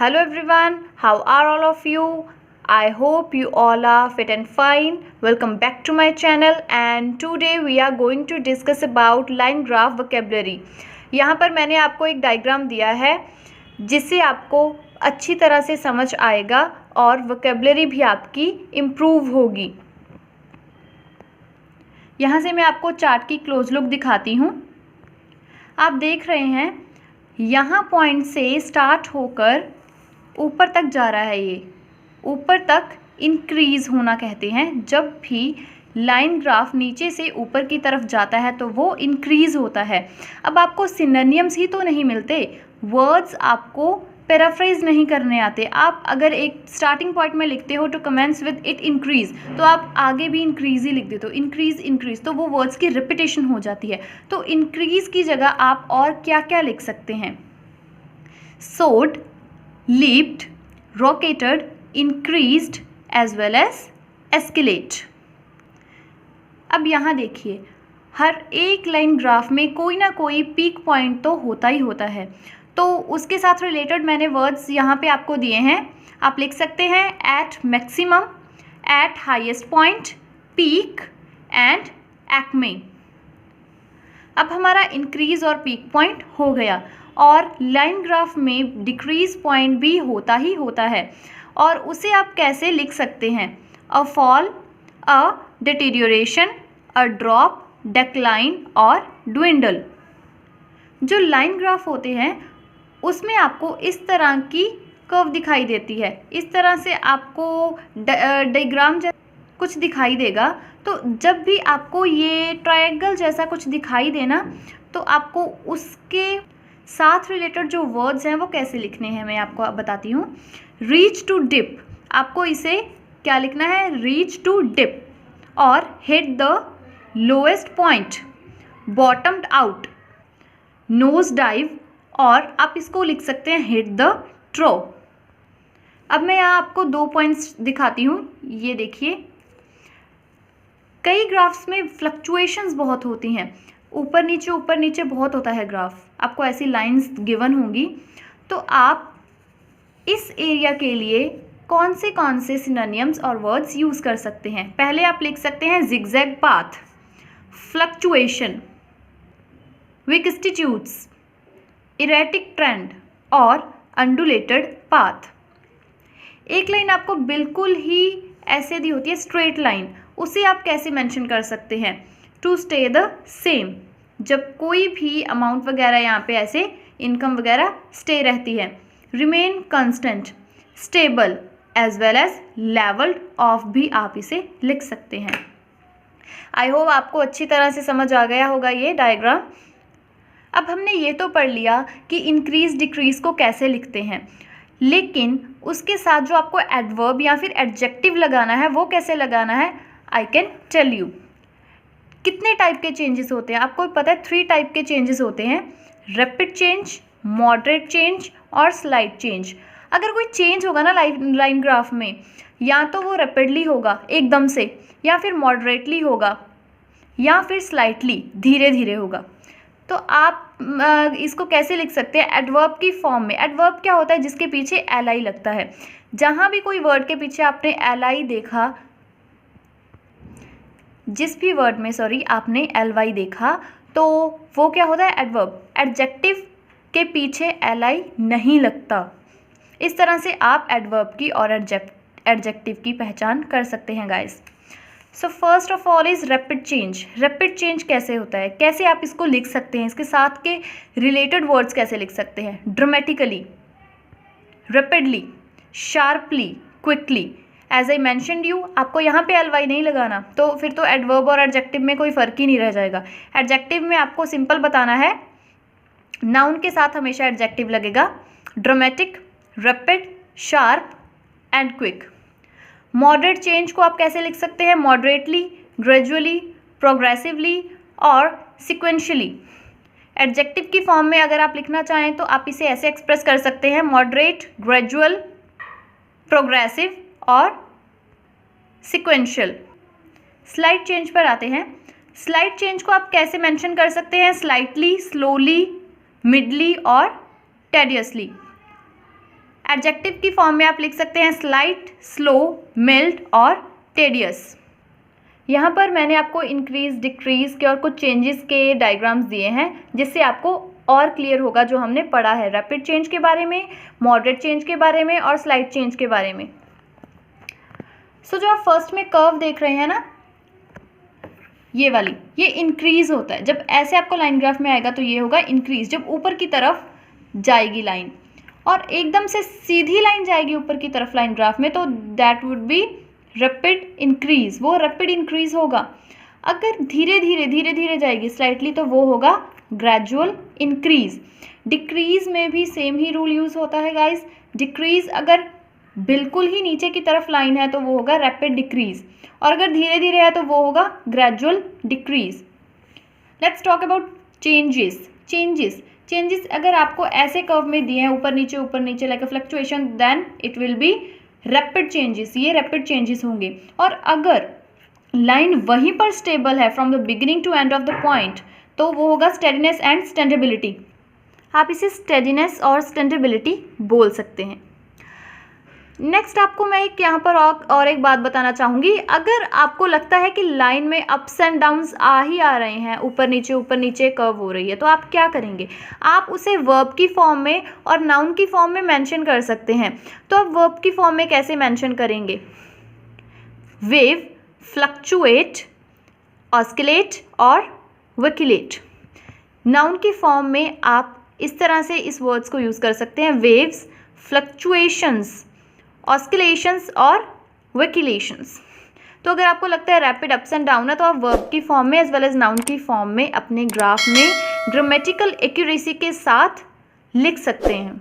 Hello everyone, how are all of you? I hope you all are fit and fine. Welcome back to my channel and today we are going to discuss about line graph vocabulary. यहाँ पर मैंने आपको एक diagram दिया है जिससे आपको अच्छी तरह से समझ आएगा और वोकेबलरी भी आपकी इम्प्रूव होगी। यहाँ से मैं आपको चार्ट की क्लोज लुक दिखाती हूँ। आप देख रहे हैं यहाँ पॉइंट से स्टार्ट होकर ऊपर तक जा रहा है। ये ऊपर तक इंक्रीज़ होना कहते हैं। जब भी लाइन ग्राफ नीचे से ऊपर की तरफ जाता है तो वो इंक्रीज़ होता है। अब आपको सिनोनिम्स ही तो नहीं मिलते, वर्ड्स आपको पैराफ्रेज नहीं करने आते। आप अगर एक स्टार्टिंग पॉइंट में लिखते हो to commence with it increase, तो आप आगे भी इंक्रीज़ ही लिख देते हो, इंक्रीज़, तो वो वर्ड्स की रिपीटेशन हो जाती है। तो इंक्रीज़ की जगह आप और क्या क्या लिख सकते हैं? सोड, leaped, rocketed, increased as well as escalate। अब यहाँ देखिए, हर एक लाइन ग्राफ में कोई ना कोई पीक पॉइंट तो होता ही होता है। तो उसके साथ रिलेटेड मैंने वर्ड्स यहाँ पे आपको दिए हैं। आप लिख सकते हैं at maximum, at highest point, peak and acme. अब हमारा इंक्रीज और पीक पॉइंट हो गया और लाइन ग्राफ में डिक्रीज पॉइंट भी होता ही होता है। और उसे आप कैसे लिख सकते हैं? A fall, a deterioration, a drop, decline और ड्विंडल। जो लाइन ग्राफ होते हैं उसमें आपको इस तरह की कर्व दिखाई देती है। इस तरह से आपको डायग्राम कुछ दिखाई देगा। तो जब भी आपको ये ट्रायंगल जैसा कुछ दिखाई देना तो आपको उसके साथ रिलेटेड जो वर्ड्स हैं वो कैसे लिखने हैं मैं आपको बताती हूँ। रीच टू डिप, आपको इसे क्या लिखना है? Reach to dip. और hit the lowest point, bottomed out, nose dive, और आप इसको लिख सकते हैं हिट द ट्रो। अब मैं यहाँ आपको 2 पॉइंट्स दिखाती हूँ। ये देखिए, कई ग्राफ्स में फ्लक्चुएशंस बहुत होती हैं, ऊपर नीचे बहुत होता है ग्राफ। आपको ऐसी लाइंस गिवन होंगी। तो आप इस एरिया के लिए कौन से सिनोनिम्स और वर्ड्स यूज़ कर सकते हैं? पहले आप लिख सकते हैं zigzag path, fluctuation, vicissitudes, erratic trend और अंडुलेटेड पाथ। एक लाइन आपको बिल्कुल ही ऐसे दी होती है स्ट्रेट लाइन, उसे आप कैसे मेंशन कर सकते हैं? टू स्टे द सेम, जब कोई भी अमाउंट वगैरह यहाँ पे ऐसे इनकम वगैरह स्टे रहती है। Remain constant, stable as well as levelled off भी आप इसे लिख सकते हैं। आई होप आपको अच्छी तरह से समझ आ गया होगा ये डायग्राम। अब हमने ये तो पढ़ लिया कि इंक्रीज डिक्रीज को कैसे लिखते हैं, लेकिन उसके साथ जो आपको एडवर्ब या फिर एडजेक्टिव लगाना है वो कैसे लगाना है? I can tell you. कितने टाइप के चेंजेस होते हैं आपको पता है? 3 टाइप के चेंजेस होते हैं, रैपिड चेंज, मॉडरेट चेंज और स्लाइड चेंज। अगर कोई चेंज होगा ना लाइन ग्राफ में, या तो वो रैपिडली होगा एकदम से, या फिर मॉडरेटली होगा, या फिर स्लाइटली धीरे धीरे होगा। तो आप इसको कैसे लिख सकते हैं? एडवर्ब की फॉर्म में। एडवर्ब क्या होता है? जिसके पीछे एल आई लगता है। जहाँ भी कोई वर्ड के पीछे आपने एल आई देखा, जिस भी वर्ड में आपने एल वाई देखा, तो वो क्या होता है? एडवर्ब। एडजेक्टिव के पीछे एल आई नहीं लगता। इस तरह से आप एडवर्ब की और एडजेक्टिव की पहचान कर सकते हैं guys. So first of all is rapid change. Rapid change कैसे होता है, कैसे आप इसको लिख सकते हैं, इसके साथ के रिलेटेड वर्ड्स कैसे लिख सकते हैं? Dramatically, rapidly, sharply, quickly. As I mentioned you, आपको यहाँ पे एल वाई नहीं लगाना, तो फिर तो एडवर्ब और एडजेक्टिव में कोई फ़र्क ही नहीं रह जाएगा। एडजेक्टिव में आपको सिंपल बताना है, नाउन के साथ हमेशा एडजेक्टिव लगेगा। Dramatic, rapid, sharp and quick. Moderate change को आप कैसे लिख सकते हैं? मॉडरेटली, ग्रेजुअली, प्रोग्रेसिवली और सिक्वेंशियली। एडजेक्टिव की फॉर्म में अगर आप लिखना चाहें तो आप इसे ऐसे एक्सप्रेस कर सकते हैं, मॉडरेट, ग्रेजुअल, प्रोग्रेसिव और सिक्वेंशियल। स्लाइड चेंज पर आते हैं। स्लाइड चेंज को आप कैसे मेंशन कर सकते हैं? स्लाइटली, स्लोली, मिडली और टेडियसली। एडजेक्टिव की फॉर्म में आप लिख सकते हैं स्लाइट, स्लो, मिल्ड और टेडियस। यहाँ पर मैंने आपको इंक्रीज, डिक्रीज के और कुछ चेंजेस के डायग्राम्स दिए हैं जिससे आपको और क्लियर होगा जो हमने पढ़ा है रैपिड चेंज के बारे में, मॉडरेट चेंज के बारे में और स्लाइट चेंज के बारे में। सो जो आप फर्स्ट में कर्व देख रहे हैं ना, ये वाली, ये इंक्रीज होता है। जब ऐसे आपको लाइन ग्राफ में आएगा तो ये होगा इंक्रीज, जब ऊपर की तरफ जाएगी लाइन, और एकदम से सीधी लाइन जाएगी ऊपर की तरफ लाइन ग्राफ में तो that would be rapid increase, वो रैपिड इंक्रीज होगा। अगर धीरे धीरे जाएगी स्लाइटली तो वो होगा ग्रेजुअल इंक्रीज। डिक्रीज में भी सेम ही रूल यूज़ होता है गाइस। डिक्रीज अगर बिल्कुल ही नीचे की तरफ लाइन है तो वो होगा रैपिड डिक्रीज, और अगर धीरे धीरे है तो वो होगा gradual decrease. Let's talk about changes. Changes अगर आपको ऐसे कर्व में दिए हैं ऊपर नीचे like a fluctuation, then it will be rapid changes, ये रैपिड चेंजेस होंगे। और अगर लाइन वहीं पर स्टेबल है from the beginning to end of the point तो वो होगा स्टेडीनेस एंड स्टैंडेबिलिटी। आप इसे स्टेडीनेस और स्टैंडेबिलिटी बोल सकते हैं। नेक्स्ट आपको मैं यहाँ पर और एक बात बताना चाहूँगी। अगर आपको लगता है कि लाइन में अप्स एंड डाउन्स आ रहे हैं, ऊपर नीचे कर्व हो रही है, तो आप क्या करेंगे? आप उसे वर्ब की फॉर्म में और नाउन की फॉर्म में मेंशन कर सकते हैं। तो आप वर्ब की फॉर्म में कैसे मेंशन करेंगे? वेव, फ्लक्चुएट, ऑस्किलेट और वैक्यूलेट। नाउन की फॉर्म में आप इस तरह से इस वर्ड्स को यूज़ कर सकते हैं, वेव्स, फ्लक्चुएशंस, ऑस्किलेशंस और वैक्यूलेशंस। तो अगर आपको लगता है रैपिड अप्स एंड डाउन है तो आप वर्ब की फॉर्म में एज वेल एज नाउन की फॉर्म में अपने ग्राफ में ग्रामेटिकल एक्यूरेसी के साथ लिख सकते हैं।